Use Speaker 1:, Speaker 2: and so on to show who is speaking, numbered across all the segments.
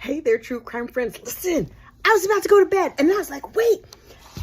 Speaker 1: Hey there, true crime friends. Listen, I was about to go to bed and I was like, wait,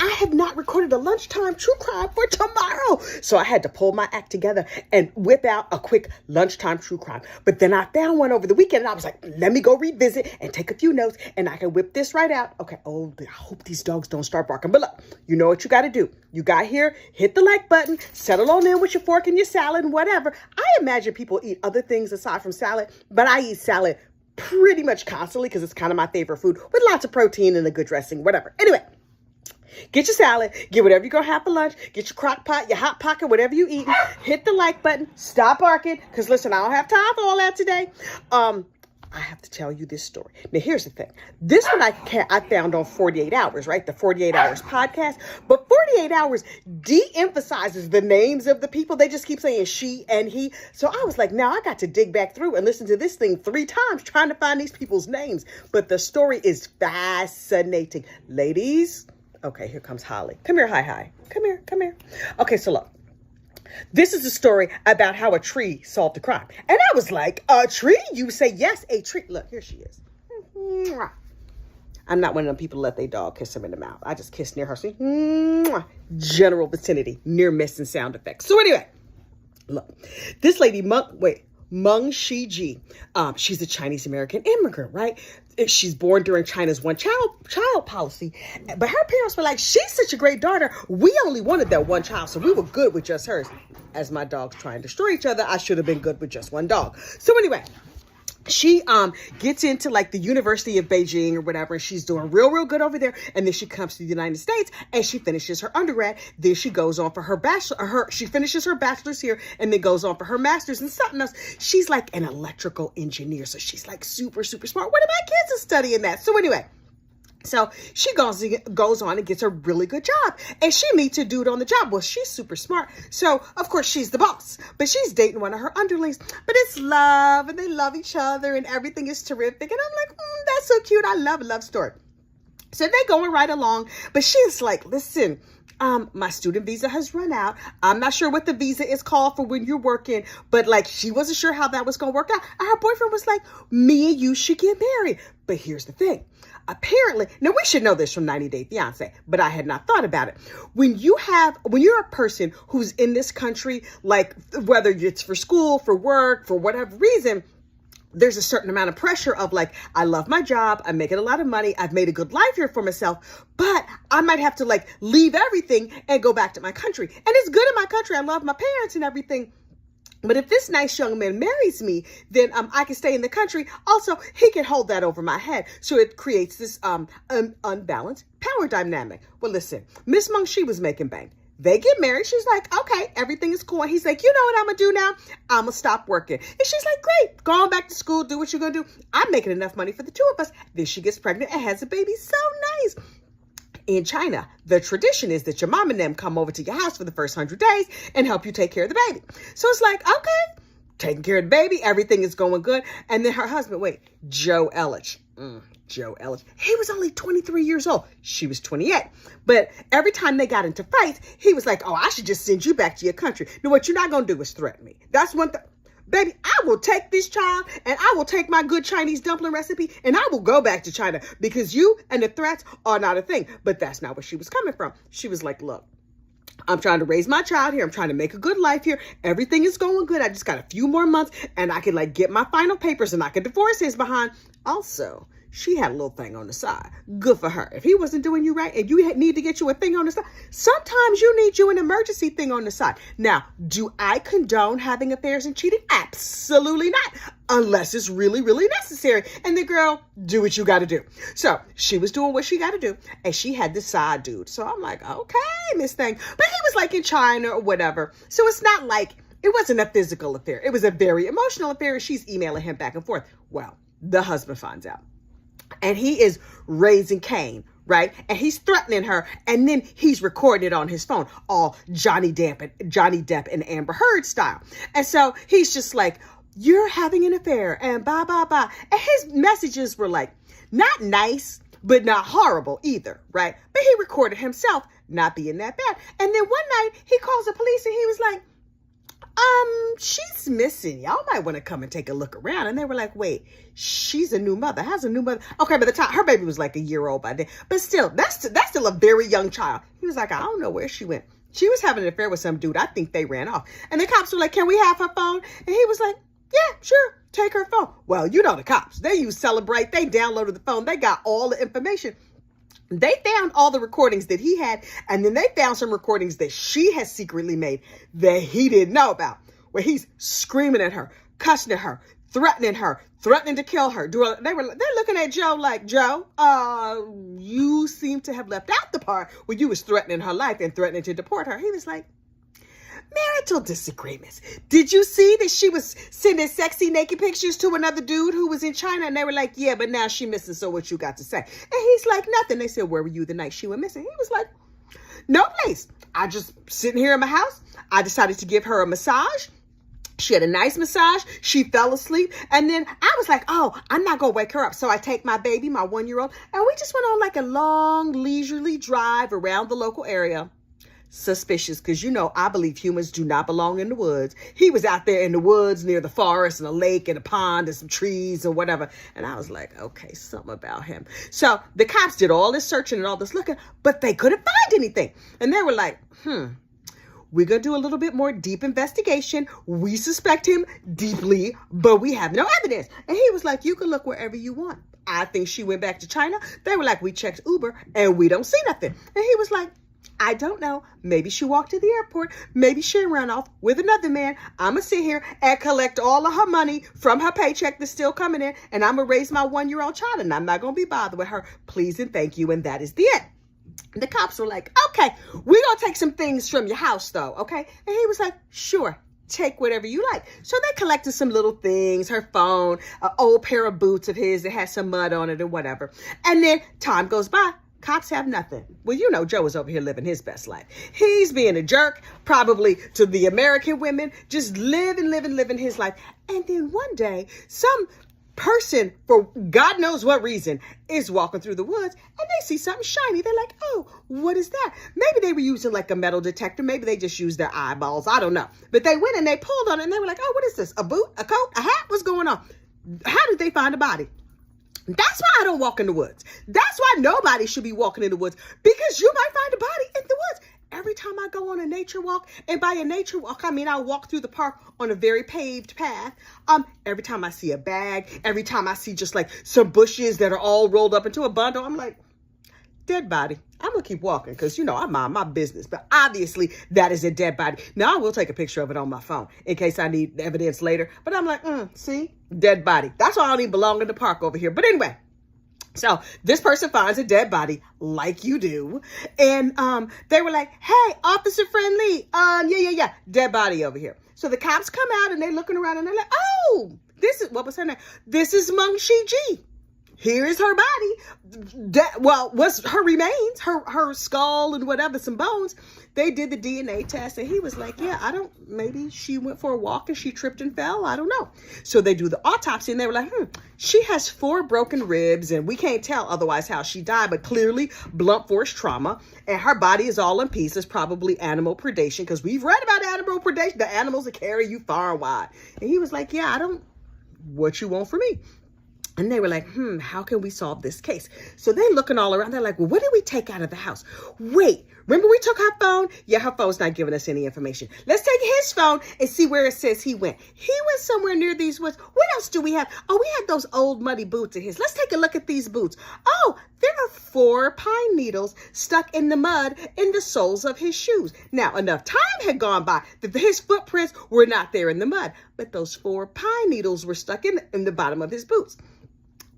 Speaker 1: I have not recorded a lunchtime true crime for tomorrow. So I had to pull my act together and whip out a quick lunchtime true crime. But then I found one over the weekend and I was like, let me go revisit and take a few notes and I can whip this right out. Okay. Oh, I hope these dogs don't start barking. But look, you know what you got to do. You got here, hit the like button, settle on in with your fork and your salad and whatever. I imagine people eat other things aside from salad, but I eat salad pretty much constantly because it's kind of my favorite food with lots of protein and a good dressing, whatever. Anyway. Get your salad, get whatever you're going to have for lunch, get your crock pot, your hot pocket, whatever you eat. Hit the like button, stop barking, because listen, I don't have time for all that today. I have to tell you this story. Now, here's the thing. This one I found on 48 Hours, right? The 48 Hours podcast. But 48 Hours de-emphasizes the names of the people. They just keep saying she and he. So I was like, now I got to dig back through and listen to this thing 3 times trying to find these people's names. But the story is fascinating. Ladies. Okay, here comes Holly. Come here, hi. Come here. Okay, so look. This is a story about how a tree solved a crime. And I was like, a tree? You say yes, a tree. Look, here she is. I'm not one of them people who let their dog kiss them in the mouth. I just kiss near her. See? General vicinity, near miss and sound effects. So anyway, look. This lady, Mengqi. She's a Chinese-American immigrant, right? She's born during China's one-child policy. But her parents were like, she's such a great daughter. We only wanted that one child, so we were good with just hers. As my dogs try and destroy each other, I should have been good with just one dog. So anyway, she gets into like the University of Beijing or whatever, and she's doing real good over there. And then she comes to the United States and she finishes her undergrad. Then she goes on for her bachelor. She finishes her bachelor's here and then goes on for her master's and something else. She's like an electrical engineer, so she's like super smart. One of my kids is studying that. So anyway. So she goes on and gets a really good job. And she meets a dude on the job. Well, she's super smart. So, of course, she's the boss. But she's dating one of her underlings. But it's love, and they love each other, and everything is terrific. And I'm like, that's so cute. I love a love story. So they're going right along. But she's like, listen, my student visa has run out. I'm not sure what the visa is called for when you're working. But, like, she wasn't sure how that was going to work out. And her boyfriend was like, me and you should get married. But here's the thing. Apparently, now we should know this from 90 Day Fiance, but I had not thought about it. When you're a person who's in this country, like whether it's for school, for work, for whatever reason, there's a certain amount of pressure of like, I love my job. I'm making a lot of money. I've made a good life here for myself, but I might have to like leave everything and go back to my country. And it's good in my country. I love my parents and everything. But if this nice young man marries me, then I can stay in the country. Also, he can hold that over my head. So it creates this unbalanced power dynamic. Well, listen, Miss Mengqi was making bank. They get married. She's like, okay, everything is cool. And he's like, you know what I'm going to do now? I'm going to stop working. And she's like, great, go on back to school. Do what you're going to do. I'm making enough money for the two of us. Then she gets pregnant and has a baby. So nice. In China, the tradition is that your mom and them come over to your house for the first 100 days and help you take care of the baby. So it's like, okay, taking care of the baby, everything is going good. And then her husband, Joe Ellich. Joe Ellich. He was only 23 years old. She was 28. But every time they got into fights, he was like, oh, I should just send you back to your country. Now, what you're not going to do is threaten me. That's one thing. Baby, I will take this child and I will take my good Chinese dumpling recipe and I will go back to China because you and the threats are not a thing. But that's not where she was coming from. She was like, look, I'm trying to raise my child here. I'm trying to make a good life here. Everything is going good. I just got a few more months and I can like get my final papers and I can divorce his behind. Also, she had a little thing on the side. Good for her. If he wasn't doing you right and you need to get you a thing on the side, sometimes you need you an emergency thing on the side. Now, do I condone having affairs and cheating? Absolutely not. Unless it's really necessary. And the girl, do what you got to do. So she was doing what she got to do. And she had this side dude. So I'm like, okay, Miss Thing. But he was like in China or whatever. So it's not like, it wasn't a physical affair. It was a very emotional affair. She's emailing him back and forth. Well, the husband finds out. And he is raising Cain, right? And he's threatening her. And then he's recording it on his phone, all Johnny Depp and Amber Heard style. And so he's just like, you're having an affair and blah, blah, blah. And his messages were like, not nice, but not horrible either, right? But he recorded himself not being that bad. And then one night he calls the police and he was like, she's missing. Y'all might want to come and take a look around. And they were like, wait, she's a new mother. How's a new mother? Okay, by the time her baby was like a year old by then, but still, that's still a very young child. He was like, I don't know where she went. She was having an affair with some dude. I think they ran off. And the cops were like, can we have her phone? And he was like, yeah, sure. Take her phone. Well, you know the cops. They use Celebrate. They downloaded the phone. They got all the information. They found all the recordings that he had, and then they found some recordings that she has secretly made that he didn't know about, where he's screaming at her, cussing at her, threatening to kill her. They're looking at Joe like, Joe, you seem to have left out the part where you was threatening her life and threatening to deport her. He was like, marital disagreements. Did you see that she was sending sexy naked pictures to another dude who was in China? And they were like, yeah, but now she missing. So what you got to say? And he's like, nothing. They said, where were you the night she went missing? He was like, no place. I just sitting here in my house. I decided to give her a massage. She had a nice massage. She fell asleep. And then I was like, oh, I'm not going to wake her up. So I take my baby, my 1-year-old, and we just went on like a long leisurely drive around the local area. Suspicious, because I believe humans do not belong in the woods. He was out there in the woods near the forest and a lake and a pond and some trees or whatever. And I was like, okay, something about him. So the cops did all this searching and all this looking, but they couldn't find anything. And they were like, we're going to do a little bit more deep investigation. We suspect him deeply, but we have no evidence. And he was like, you can look wherever you want. I think she went back to China. They were like, we checked Uber and we don't see nothing. And he was like, I don't know. Maybe she walked to the airport. Maybe she ran off with another man. I'm going to sit here and collect all of her money from her paycheck that's still coming in. And I'm going to raise my 1-year-old child. And I'm not going to be bothered with her. Please and thank you. And that is the end. The cops were like, okay, we're going to take some things from your house, though. Okay. And he was like, sure. Take whatever you like. So they collected some little things, her phone, an old pair of boots of his that had some mud on it and whatever. And then time goes by. Cops have nothing. Well, Joe is over here living his best life. He's being a jerk, probably to the American women, just living his life. And then one day, some person, for God knows what reason, is walking through the woods and they see something shiny. They're like, oh, what is that? Maybe they were using like a metal detector. Maybe they just used their eyeballs. I don't know. But they went and they pulled on it and they were like, oh, what is this? A boot? A coat? A hat? What's going on? How did they find a body? That's why I don't walk in the woods. That's why nobody should be walking in the woods, because you might find a body in the woods. Every time I go on a nature walk, and by a nature walk, I mean I walk through the park on a very paved path. Every time I see a bag, every time I see just like some bushes that are all rolled up into a bundle, I'm like, dead body. I'm going to keep walking because, I mind my business. But obviously, that is a dead body. Now, I will take a picture of it on my phone in case I need evidence later. But I'm like, see? Dead body. That's why I don't even belong in the park over here. But anyway, so this person finds a dead body like you do. And they were like, hey, officer friendly. Yeah. Dead body over here. So the cops come out and they're looking around and they're like, oh, what was her name? This is Mengqi. Here is her body. Was her remains, her skull and whatever, some bones. They did the DNA test and he was like, yeah, maybe she went for a walk and she tripped and fell. I don't know. So they do the autopsy and they were like, she has 4 broken ribs and we can't tell otherwise how she died, but clearly blunt force trauma. And her body is all in pieces, probably animal predation, because we've read about animal predation, the animals that carry you far and wide. And he was like, yeah, what you want from me? And they were like, how can we solve this case? So they're looking all around. They're like, well, what did we take out of the house? Wait, remember we took her phone? Yeah, her phone's not giving us any information. Let's take his phone and see where it says he went. He went somewhere near these woods. What else do we have? Oh, we had those old muddy boots of his. Let's take a look at these boots. Oh, there are 4 pine needles stuck in the mud in the soles of his shoes. Now, enough time had gone by that his footprints were not there in the mud, but those 4 pine needles were stuck in the bottom of his boots.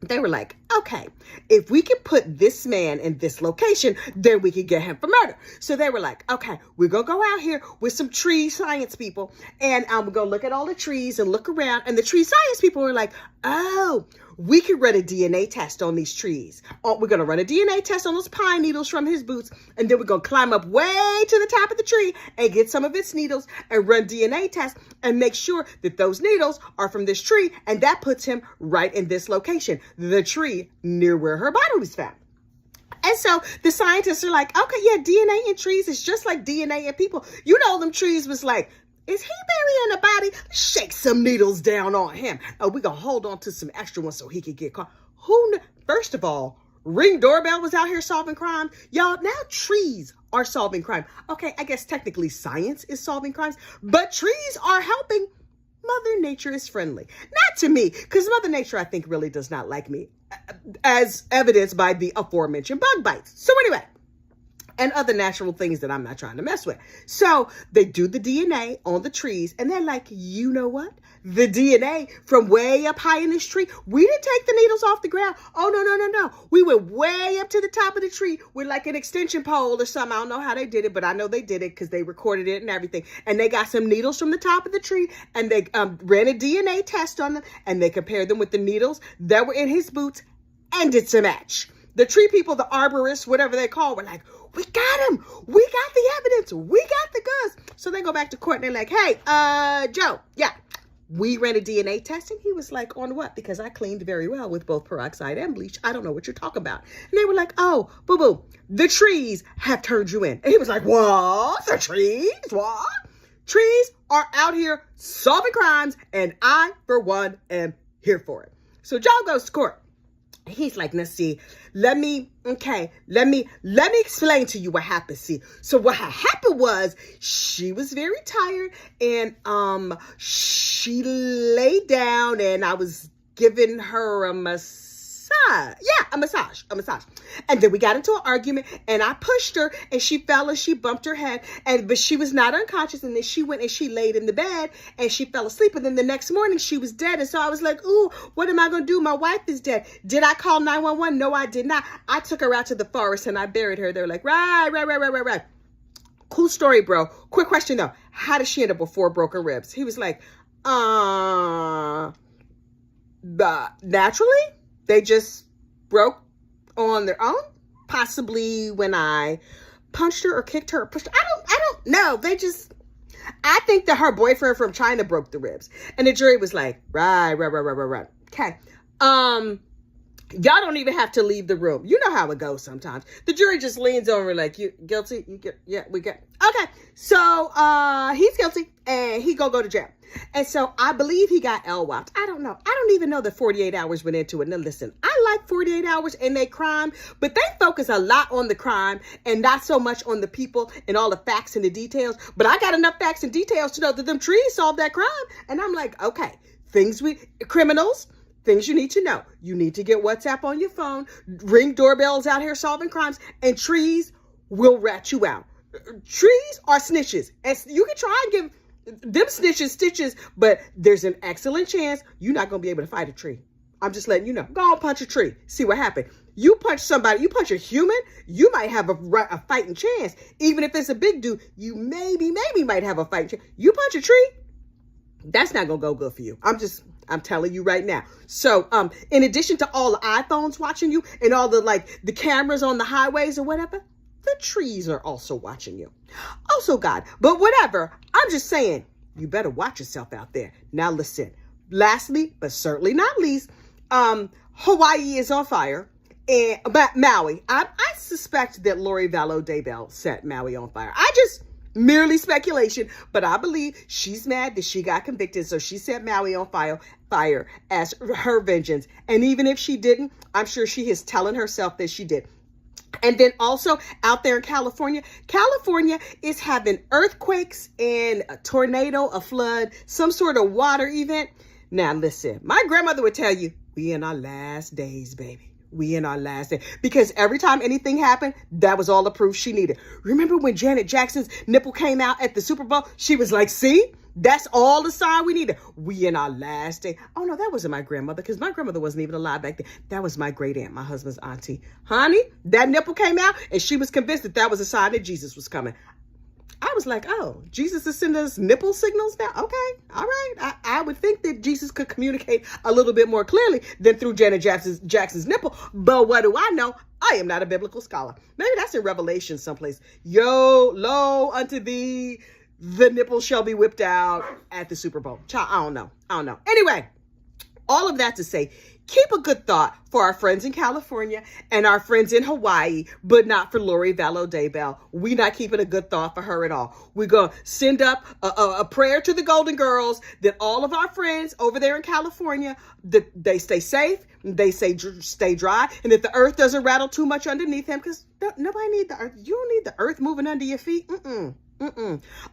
Speaker 1: They were like, okay, if we could put this man in this location, then we could get him for murder. So they were like, okay, we're going to go out here with some tree science people and we're going to look at all the trees and look around. And the tree science people were like, oh, we could run a DNA test on these trees. We're going to run a DNA test on those pine needles from his boots. And then we're going to climb up way to the top of the tree and get some of its needles and run DNA tests and make sure that those needles are from this tree. And that puts him right in this location, the tree near where her body was found. And so the scientists are like, okay, yeah, DNA in trees is just like DNA in people. Them trees was like Is he burying a body? Let's shake some needles down on him. Oh, we're going to hold on to some extra ones so he can get caught. First of all, Ring Doorbell was out here solving crime. Y'all, now trees are solving crime. Okay, I guess technically science is solving crimes, but trees are helping. Mother Nature is friendly. Not to me, because Mother Nature, I think, really does not like me, as evidenced by the aforementioned bug bites. So anyway, and other natural things that I'm not trying to mess with. So they do the DNA on the trees, and they're like, you know what? The DNA from way up high in this tree, we didn't take the needles off the ground. Oh, no. We went way up to the top of the tree with like an extension pole or something. I don't know how they did it, but I know they did it because they recorded it and everything. And they got some needles from the top of the tree, and they ran a DNA test on them, and they compared them with the needles that were in his boots, and it's a match. The tree people, the arborists, whatever they call, were like, we got him. We got the evidence. We got the goods. So they go back to court and they're like, hey, Joe, yeah, we ran a DNA test. And he was like, on what? Because I cleaned very well with both peroxide and bleach. I don't know what you're talking about. And they were like, oh, boo-boo, the trees have turned you in. And he was like, what? The trees? What? Trees are out here solving crimes, and I, for one, am here for it. So Joe goes to court. He's like, now see, let me explain to you what happened. See, so what happened was she was very tired, and she laid down, and I was giving her a massage. Yeah, a massage. And then we got into an argument, and I pushed her, and she fell and she bumped her head, but she was not unconscious. And then she went and she laid in the bed and she fell asleep. And then the next morning she was dead. And so I was like, ooh, what am I going to do? My wife is dead. Did I call 911? No, I did not. I took her out to the forest and I buried her. They're like, right. Cool story, bro. Quick question though. How did she end up with 4 broken ribs? He was like, naturally. They just broke on their own, possibly when I punched her or kicked her or pushed her. I don't know. I think that her boyfriend from China broke the ribs. And the jury was like, right. Okay. Y'all don't even have to leave the room. You know how it goes sometimes. The jury just leans over like, you guilty? Yeah, we get. Okay. So, he's guilty and he go to jail. And so I believe he got LWOP'd. I don't know. I don't even know that 48 hours went into it. Now listen, I like 48 hours in their crime, but they focus a lot on the crime and not so much on the people and all the facts and the details. But I got enough facts and details to know that them trees solved that crime. And I'm like, okay, criminals, things you need to know. You need to get WhatsApp on your phone, Ring doorbells out here solving crimes, and trees will rat you out. Trees are snitches. And you can try and give them snitches stitches, but there's an excellent chance you're not going to be able to fight a tree. I'm just letting you know. Go on, punch a tree. See what happened. You punch somebody, you punch a human, you might have a fighting chance. Even if it's a big dude, you maybe might have a fighting chance. You punch a tree, that's not going to go good for you. I'm telling you right now. So, in addition to all the iPhones watching you and all the cameras on the highways or whatever, the trees are also watching you. Also, God, but whatever. I'm just saying, you better watch yourself out there. Now, listen. Lastly, but certainly not least, Hawaii is on fire. And Maui. I suspect that Lori Vallow Daybell set Maui on fire. Merely speculation, but I believe she's mad that she got convicted, so she set Maui on fire as her vengeance. And even if she didn't, I'm sure she is telling herself that she did. And then also out there in California is having earthquakes and a tornado, a flood, some sort of water event. Now listen, my grandmother would tell you, we in our last days, baby. We in our last day. Because every time anything happened, that was all the proof she needed. Remember when Janet Jackson's nipple came out at the Super Bowl? She was like, see? That's all the sign we needed. We in our last day. Oh, no, that wasn't my grandmother because my grandmother wasn't even alive back then. That was my great aunt, my husband's auntie. Honey, that nipple came out and she was convinced that was a sign that Jesus was coming. I was like, oh, Jesus is sending us nipple signals now? Okay, all right. I would think that Jesus could communicate a little bit more clearly than through Janet Jackson's nipple. But what do I know? I am not a biblical scholar. Maybe that's in Revelation someplace. Lo unto thee, the nipple shall be whipped out at the Super Bowl. Child, I don't know. Anyway, all of that to say, Keep a good thought for our friends in California and our friends in Hawaii, but not for Lori Vallow Daybell. We not keeping a good thought for her at all. We're going to send up a prayer to the Golden Girls that all of our friends over there in California, that they stay safe, they stay dry, and that the earth doesn't rattle too much underneath them, because nobody need the earth. You don't need the earth moving under your feet.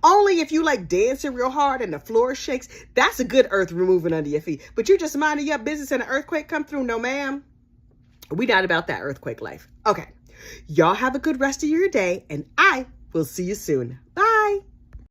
Speaker 1: Only if you like dancing real hard and the floor shakes. That's a good earth removing under your feet. But you just minding your business and an earthquake come through. No, ma'am. We not about that earthquake life. Okay. Y'all have a good rest of your day, and I will see you soon. Bye.